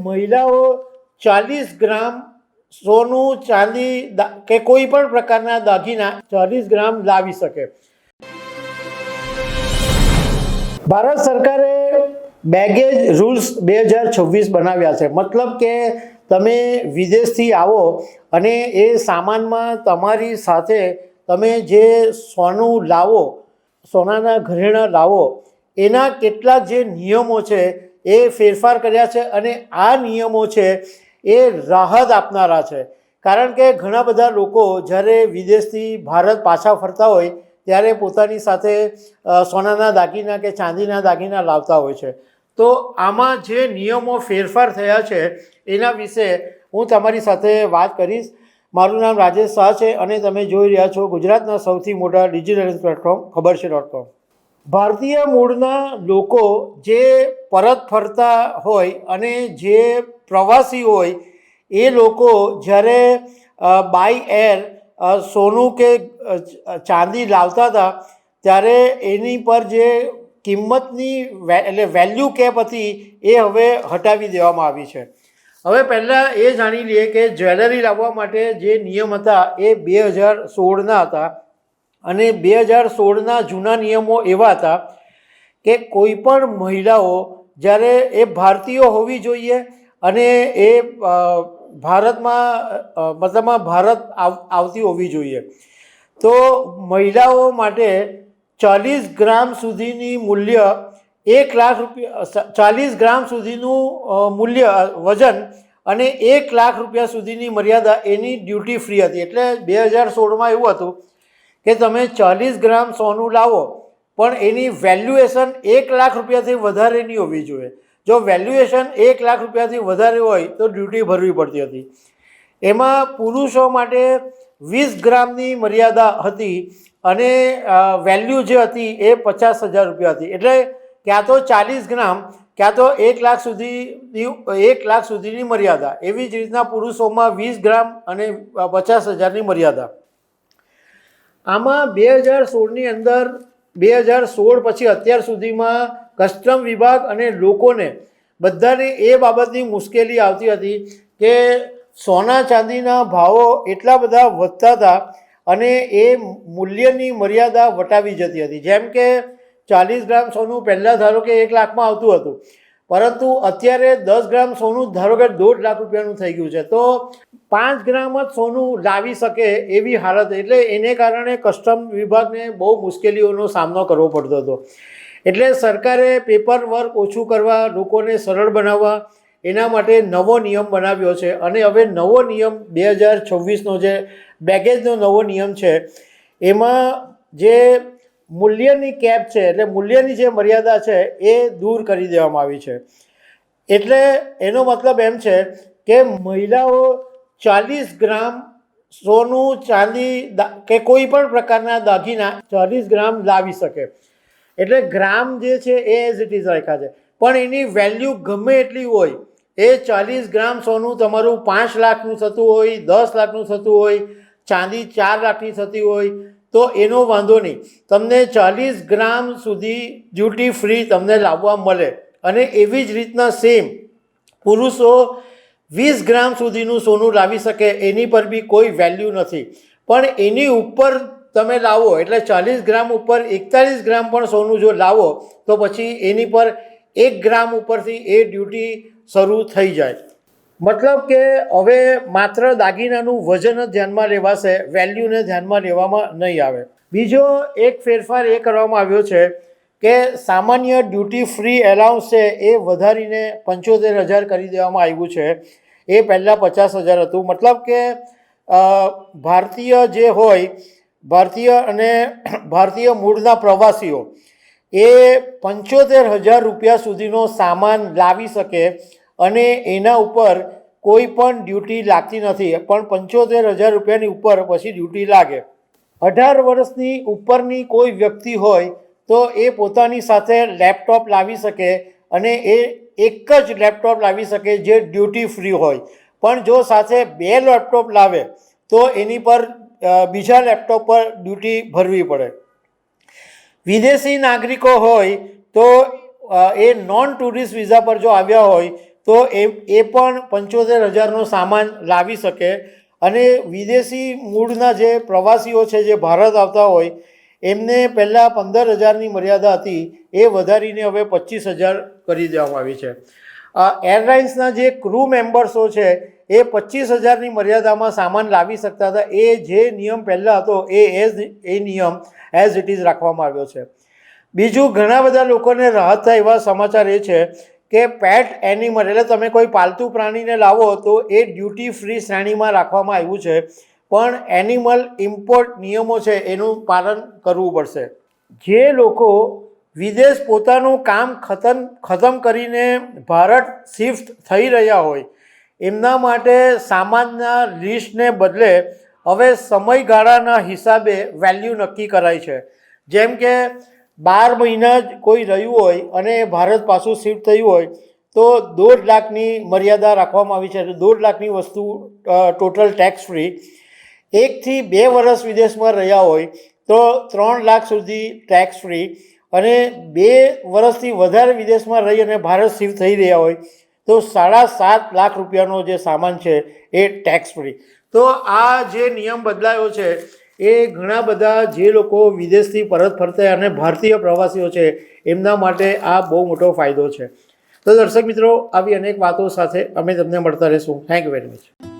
મહિલાઓ 40 ગ્રામ સોનું, ચાંદી કે કોઈ પણ પ્રકારના દાગીના 40 ગ્રામ લાવી શકે. ભારત સરકારે બેગેજ રૂલ્સ 2026 બનાવ્યા છે. મતલબ કે તમે વિદેશથી આવો અને એ સામાનમાં તમારી સાથે તમે જે સોનું લાવો, સોનાના ઘરેણાં લાવો, એના કેટલાક જે નિયમો છે એ ફેરફાર કર્યા છે. અને આ નિયમો છે એ રાહત આપનારા છે. કારણ કે ઘણા બધા લોકો જ્યારે વિદેશથી ભારત પાછા ફરતા હોય ત્યારે પોતાની સાથે સોનાના દાગીના કે ચાંદીના દાગીના લાવતા હોય છે. તો આમાં જે નિયમો ફેરફાર થયા છે એના વિશે હું તમારી સાથે વાત કરીશ. મારું નામ રાજેશ શાહ છે અને તમે જોઈ રહ્યા છો ગુજરાતના સૌથી મોટા ડિજિટલ પ્લેટફોર્મ ખબરછે.com. ભારતીય મૂળના લોકો જે પરત ફરતા હોય અને જે પ્રવાસી હોય એ લોકો જ્યારે બાય એર સોનું કે ચાંદી લાવતા હતા ત્યારે એની પર જે કિંમતની એટલે વેલ્યુ કેપ હતી એ હવે હટાવી દેવામાં આવી છે. હવે પહેલાં એ જાણી લઈએ કે જ્વેલરી લાવવા માટે જે નિયમ હતા એ 2016ના હતા. અને 2016ના જૂના નિયમો એવા હતા કે કોઈ પણ મહિલાઓ જ્યારે એ ભારતીય હોવી જોઈએ અને એ ભારતમાં મતલબમાં ભારત આવતી હોવી જોઈએ. તો મહિલાઓ માટે 40 ગ્રામ સુધીની મૂલ્ય 1 લાખ રૂપિયા, 40 ગ્રામ સુધીનું મૂલ્ય વજન અને 1 લાખ રૂપિયા સુધીની મર્યાદા એની ડ્યુટી ફ્રી હતી. એટલે 2016માં એવું હતું કે તમે 40 ગ્રામ સોનું લાવો પણ એની વેલ્યુએશન 1 લાખ રૂપિયાથી વધારે નહીં હોવી જોઈએ. જો વેલ્યુએશન 1 લાખ રૂપિયાથી વધારે હોય તો ડ્યુટી ભરવી પડતી હતી. એમાં પુરુષો માટે 20 ગ્રામની મર્યાદા હતી અને વેલ્યુ જે હતી એ 50,000 રૂપિયા હતી. એટલે ક્યાં તો 40 ગ્રામ ક્યાં તો 1 લાખ સુધીની મર્યાદા. એવી જ રીતના પુરુષોમાં 20 ગ્રામ અને 50,000ની મર્યાદા. આમાં 2016ની અંદર 2016 પછી અત્યાર સુધીમાં કસ્ટમ વિભાગ અને લોકોને બધાને એ બાબતની મુશ્કેલી આવતી હતી કે સોના ચાંદીના ભાવો એટલા બધા વધતા હતા અને એ મૂલ્યની મર્યાદા વટાવી જતી હતી. જેમ કે 40 ગ્રામ સોનું પહેલાં ધારો કે 1 લાખમાં આવતું હતું, પરંતુ અત્યારે 10 ગ્રામ સોનું ધારો કે 1.5 લાખ રૂપિયાનું થઈ ગયું છે. તો 5 ગ્રામ જ સોનું લાવી શકે એવી હાલત. એટલે એને કારણે કસ્ટમ વિભાગને બહુ મુશ્કેલીઓનો સામનો કરવો પડતો હતો. એટલે સરકારે પેપર વર્ક ઓછું કરવા, લોકોને સરળ બનાવવા એના માટે નવો નિયમ બનાવ્યો છે. અને હવે નવો નિયમ 2026નો જે બેગેજનો નવો નિયમ છે એમાં જે મૂલ્યની કેપ છે એટલે મૂલ્યની જે મર્યાદા છે એ દૂર કરી દેવામાં આવી છે. એટલે એનો મતલબ એમ છે કે મહિલાઓ 40 ગ્રામ સોનું, ચાંદી કે કોઈ પણ પ્રકારના દાગીના 40 ગ્રામ લાવી શકે. એટલે ગ્રામ જે છે એ એઝ ઇટ ઇઝ રાખ્યા છે, પણ એની વેલ્યુ ગમે એટલી હોય. એ 40 ગ્રામ સોનું તમારું 5 લાખનું થતું હોય, 10 લાખનું થતું હોય, ચાંદી 4 લાખની થતી હોય તો એનો વાંધો નહીં. તમને 40 ગ્રામ સુધી ડ્યુટી ફ્રી તમને લાવવા મળે. અને એવી જ રીતના સેમ પુરુષો 20 ગ્રામ સુધીનું સોનું લાવી શકે, એની પર બી કોઈ વેલ્યુ નથી. પણ એની ઉપર તમે લાવો એટલે 40 ગ્રામ ઉપર 41 ગ્રામ પણ સોનું જો લાવો તો પછી એની પર 1 ગ્રામ ઉપરથી એ ડ્યુટી શરૂ થઈ જાય. મતલબ કે હવે માત્ર દાગીનાનું વજન જ ધ્યાનમાં લેવાશે, વેલ્યુને ધ્યાનમાં લેવામાં નહીં આવે. બીજો એક ફેરફાર એ કરવામાં આવ્યો છે કે સામાન્ય ડ્યુટી ફ્રી એલાઉન્સ છે એ વધારીને 75,000 કરી દેવામાં આવ્યું છે. એ પહેલાં 50,000 હતું. મતલબ કે ભારતીય જે હોય, ભારતીય મૂળના પ્રવાસીઓ એ 75,000 રૂપિયા સુધીનો સામાન લાવી શકે અને એના ઉપર કોઈ પણ ડ્યુટી લાગતી નથી. પણ 75,000 રૂપિયાની ઉપર પછી ડ્યુટી લાગે. 18 વર્ષની ઉપરની કોઈ વ્યક્તિ હોય તો એ પોતાની સાથે લેપટોપ લાવી શકે અને એ એક જ લેપટોપ લાવી શકે જે ડ્યુટી ફ્રી હોય. પણ જો સાથે 2 લેપટોપ લાવે તો એની પર બીજા લેપટોપ પર ડ્યુટી ભરવી પડે. વિદેશી નાગરિકો હોય તો એ નોન ટુરિસ્ટ વિઝા પર જો આવ્યા હોય તો એ પણ 75,000નો સામાન લાવી શકે. અને વિદેશી મૂળના જે પ્રવાસીઓ છે જે ભારત આવતા હોય એમને પહેલાં 15,000ની મર્યાદા હતી, એ વધારીને હવે 25,000 કરી દેવામાં આવી છે. એરલાઇન્સના જે ક્રૂ મેમ્બર્સો છે એ 25,000ની મર્યાદામાં સામાન લાવી શકતા હતા. એ જે નિયમ પહેલાં હતો એ નિયમ એઝ ઇટ ઇઝ રાખવામાં આવ્યો છે. બીજું, ઘણા બધા લોકોને રાહત થાય એવા સમાચાર એ છે કે પેટ એનિમલ એટલે તમે કોઈ પાલતુ પ્રાણીને લાવો તો એ ડ્યુટી ફ્રી શ્રેણીમાં રાખવામાં આવ્યું છે, પણ એનિમલ ઇમ્પોર્ટ નિયમો છે એનું પાલન કરવું પડશે. જે લોકો વિદેશ પોતાનું કામ ખતમ કરીને ભારત શિફ્ટ થઈ રહ્યા હોય એમના માટે સામાનના લિસ્ટને બદલે હવે સમયગાળાના હિસાબે વેલ્યુ નક્કી કરાય છે. જેમ કે 12 મહિના જ કોઈ રહ્યું હોય અને ભારત પાછું શિફ્ટ થયું હોય તો 1.5 લાખની મર્યાદા રાખવામાં આવી છે. 1.5 લાખની વસ્તુ ટોટલ ટેક્સ ફ્રી. 1 થી 2 વર્ષ વિદેશમાં રહ્યા હોય તો 3 લાખ સુધી ટેક્સ ફ્રી. અને 2 વર્ષથી વધારે વિદેશમાં રહી અને ભારત શિફ્ટ થઈ રહ્યા હોય તો 7.5 લાખ રૂપિયાનો જે સામાન છે એ ટેક્સ ફ્રી. તો આ જે નિયમ બદલાયો છે એ ઘણા બધા જે લોકો વિદેશથી પરત ફરતા અને ભારતીય પ્રવાસીઓ છે એમના માટે આ બહુ મોટો ફાયદો છે. તો દર્શક મિત્રો, આવી અનેક વાતો સાથે અમે તમને મળતા રહીશું. Thank you very much.